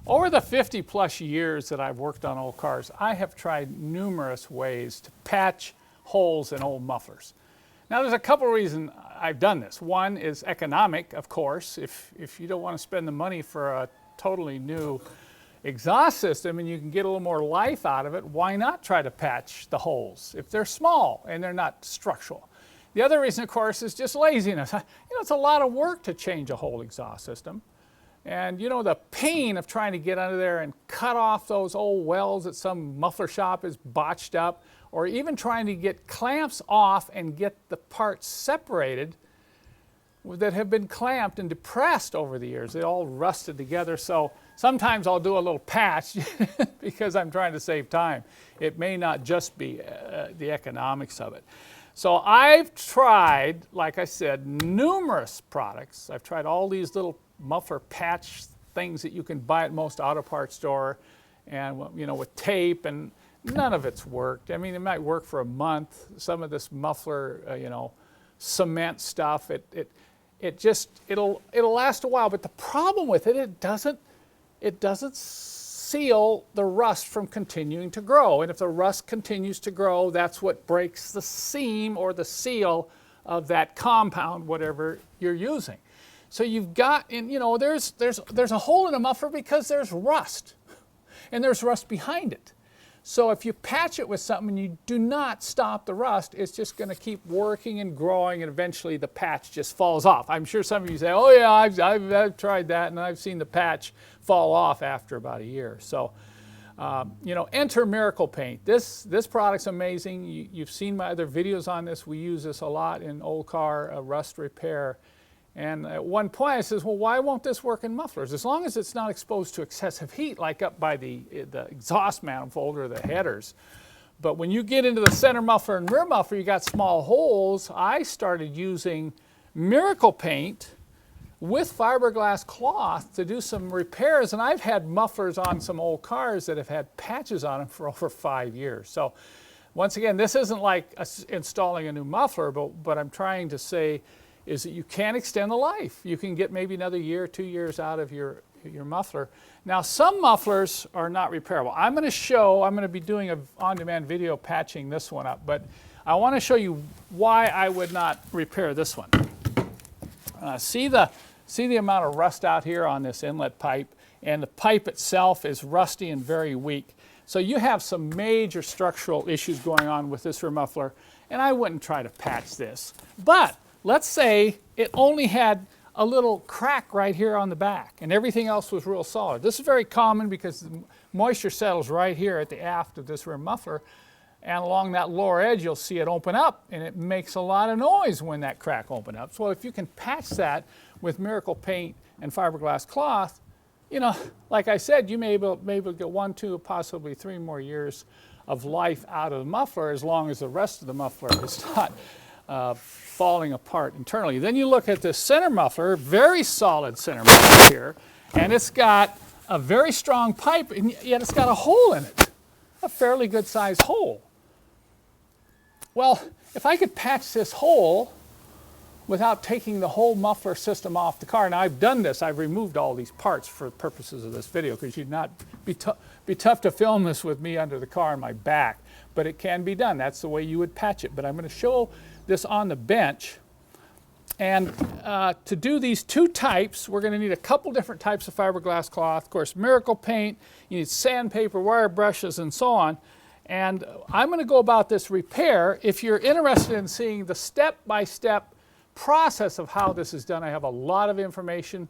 Over the 50 plus years that I've worked on old cars, I have tried numerous ways to patch holes in old mufflers. Now there's a couple of reasons I've done this. One is economic, of course. If you don't want to spend the money for a totally new exhaust system and you can get a little more life out of it, why not try to patch the holes if they're small and they're not structural? The other reason, of course, is just laziness. It's a lot of work to change a whole exhaust system. And the pain of trying to get under there and cut off those old wells that some muffler shop is botched up, or even trying to get clamps off and get the parts separated that have been clamped and depressed over the years. They all rusted together. So sometimes I'll do a little patch because I'm trying to save time. It may not just be the economics of it. So I've tried, like I said, numerous products. I've tried all these little muffler patch things that you can buy at most auto parts store, and with tape, and none of it's worked. I mean, it might work for a month. Some of this muffler, cement stuff, it'll last a while. But the problem with it, it doesn't seal the rust from continuing to grow. And if the rust continues to grow, that's what breaks the seam or the seal of that compound, whatever you're using. So you've got, there's a hole in a muffler because there's rust, and there's rust behind it. So if you patch it with something and you do not stop the rust, it's just going to keep working and growing, and eventually the patch just falls off. I'm sure some of you say, oh yeah, I've tried that, and I've seen the patch fall off after about a year. So, enter Miracle Paint. This product's amazing. You've seen my other videos on this. We use this a lot in old car rust repair. And at one point I says, well, why won't this work in mufflers? As long as it's not exposed to excessive heat, like up by the exhaust manifold or the headers. But when you get into the center muffler and rear muffler, you got small holes. I started using Miracle Paint with fiberglass cloth to do some repairs. And I've had mufflers on some old cars that have had patches on them for over 5 years. So once again, this isn't like installing a new muffler, but I'm trying to say is that you can extend the life. You can get maybe another year, 2 years out of your muffler. Now, some mufflers are not repairable. I'm going to be doing an on-demand video patching this one up, but I want to show you why I would not repair this one. See the amount of rust out here on this inlet pipe, and the pipe itself is rusty and very weak. So you have some major structural issues going on with this rear muffler, and I wouldn't try to patch this. But let's say it only had a little crack right here on the back and everything else was real solid. This is very common because the moisture settles right here at the aft of this rear muffler, and along that lower edge you'll see it open up, and it makes a lot of noise when that crack opens up. So if you can patch that with Miracle Paint and fiberglass cloth, like I said, you may be able to get 1, 2, possibly 3 more years of life out of the muffler, as long as the rest of the muffler is not falling apart internally. Then you look at this center muffler, very solid center muffler here, and it's got a very strong pipe, and yet it's got a hole in it, a fairly good sized hole. Well, if I could patch this hole without taking the whole muffler system off the car, and I've done this, I've removed all these parts for purposes of this video, because you'd not be tough to film this with me under the car on my back, but it can be done. That's the way you would patch it. But I'm going to show this on the bench, and to do these 2 types, we're going to need a couple different types of fiberglass cloth. Of course, Miracle Paint, you need sandpaper, wire brushes, and so on. And I'm going to go about this repair. If you're interested in seeing the step-by-step process of how this is done, I have a lot of information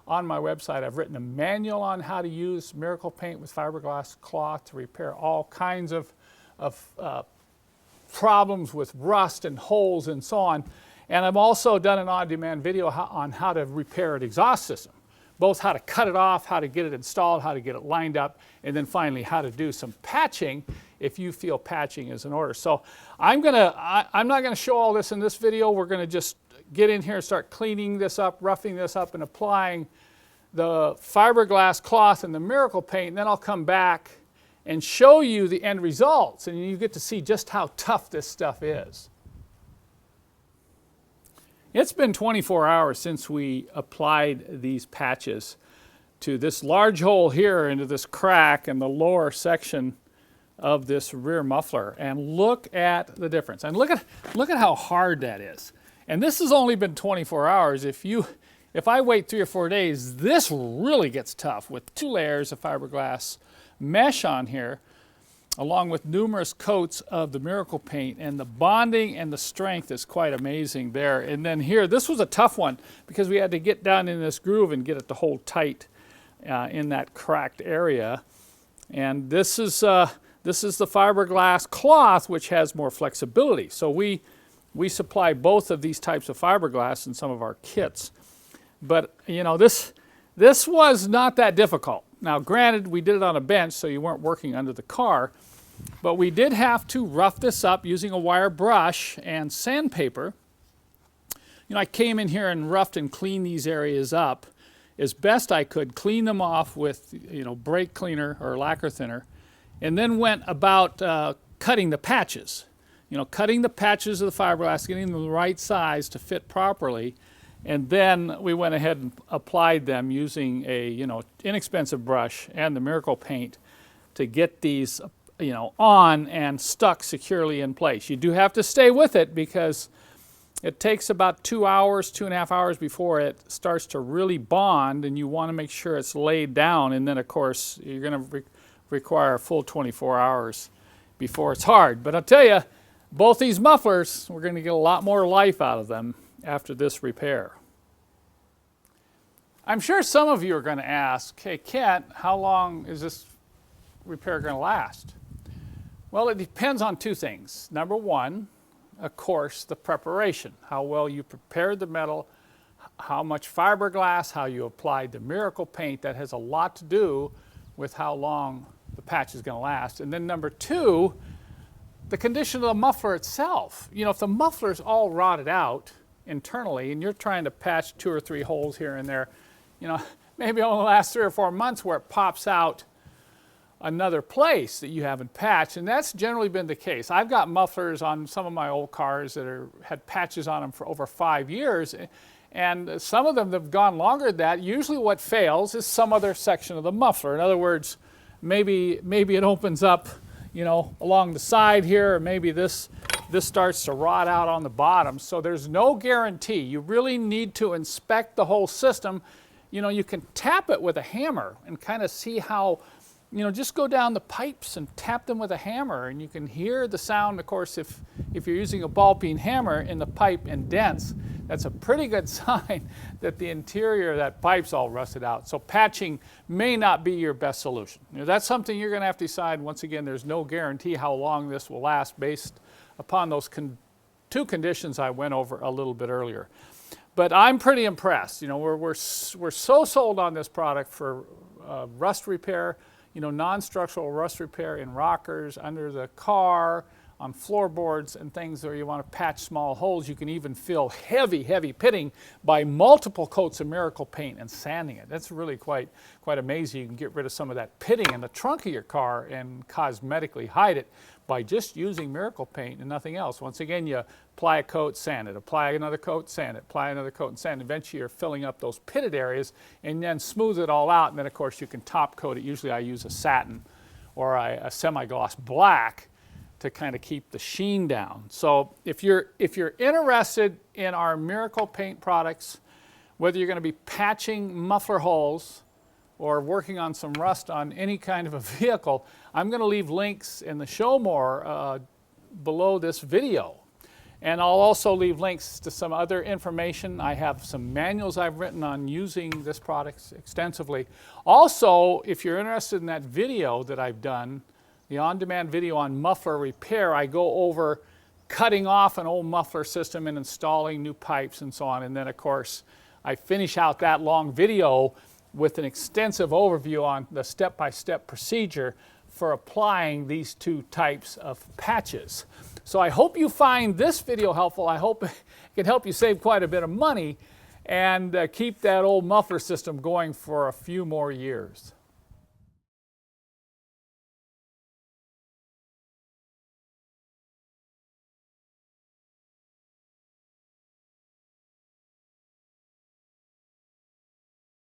on my website. I've written a manual on how to use Miracle Paint with fiberglass cloth to repair all kinds of problems with rust and holes and so on. And I've also done an on-demand video on how to repair an exhaust system, both how to cut it off, how to get it installed, how to get it lined up, and then finally how to do some patching if you feel patching is in order. So I'm not going to show all this in this video. We're going to just get in here and start cleaning this up, roughing this up, and applying the fiberglass cloth and the Miracle Paint, and then I'll come back and show you the end results, and you get to see just how tough this stuff is. It's been 24 hours since we applied these patches to this large hole here into this crack in the lower section of this rear muffler, and look at the difference. And look at how hard that is. And this has only been 24 hours. If I wait 3 or 4 days, this really gets tough with 2 layers of fiberglass mesh on here, along with numerous coats of the Miracle Paint, and the bonding and the strength is quite amazing there. And then here, this was a tough one because we had to get down in this groove and get it to hold tight in that cracked area. And this is the fiberglass cloth, which has more flexibility. So we supply both of these types of fiberglass in some of our kits. But you know, this was not that difficult. Now granted, we did it on a bench, so you weren't working under the car, but we did have to rough this up using a wire brush and sandpaper. You know, I came in here and roughed and cleaned these areas up as best I could, clean them off with, you know, brake cleaner or lacquer thinner, and then went about cutting the patches. You know, cutting the patches of the fiberglass, getting them the right size to fit properly, and then we went ahead and applied them using a, you know, inexpensive brush and the Miracle Paint to get these, you know, on and stuck securely in place. You do have to stay with it because it takes about 2 hours, 2.5 hours before it starts to really bond, and you want to make sure it's laid down. And then, of course, you're going to require a full 24 hours before it's hard. But I'll tell you, both these mufflers, we're going to get a lot more life out of them after this repair. I'm sure some of you are going to ask, hey, Kent, how long is this repair going to last? Well, it depends on 2 things. Number one, of course, the preparation, how well you prepared the metal, how much fiberglass, how you applied the Miracle Paint. That has a lot to do with how long the patch is going to last. And then number 2, the condition of the muffler itself. You know, if the muffler's all rotted out internally and you're trying to patch 2 or 3 holes here and there, you know, maybe only last 3 or 4 months where it pops out another place that you haven't patched, and that's generally been the case. I've got mufflers on some of my old cars that had patches on them for over 5 years, and some of them have gone longer than that. Usually what fails is some other section of the muffler. In other words, maybe it opens up, you know, along the side here, or maybe this starts to rot out on the bottom. So there's no guarantee. You really need to inspect the whole system. You know, you can tap it with a hammer and kind of see how, you know, just go down the pipes and tap them with a hammer, and you can hear the sound. Of course, if you're using a ball peen hammer in the pipe indents, that's a pretty good sign that the interior of that pipe's all rusted out. So patching may not be your best solution. You know, that's something you're going to have to decide. Once again, there's no guarantee how long this will last based upon those 2 conditions I went over a little bit earlier. But I'm pretty impressed. You know, we're so sold on this product for rust repair. You know, non-structural rust repair in rockers, under the car, on floorboards and things where you want to patch small holes. You can even fill heavy pitting by multiple coats of Miracle Paint and sanding it. That's really quite amazing. You can get rid of some of that pitting in the trunk of your car and cosmetically hide it by just using Miracle Paint and nothing else. Once again, you apply a coat, sand it, apply another coat, sand it, apply another coat and sand it. Eventually you're filling up those pitted areas and then smooth it all out, and then of course you can top coat it. Usually I use a satin or a semi-gloss black to kind of keep the sheen down. So if you're interested in our Miracle Paint products, whether you're going to be patching muffler holes or working on some rust on any kind of a vehicle, I'm going to leave links in the show more below this video. And I'll also leave links to some other information. I have some manuals I've written on using this product extensively. Also, if you're interested in that video that I've done, the on-demand video on muffler repair, I go over cutting off an old muffler system and installing new pipes and so on. And then, of course, I finish out that long video with an extensive overview on the step-by-step procedure for applying these 2 types of patches. So I hope you find this video helpful. I hope it can help you save quite a bit of money and keep that old muffler system going for a few more years.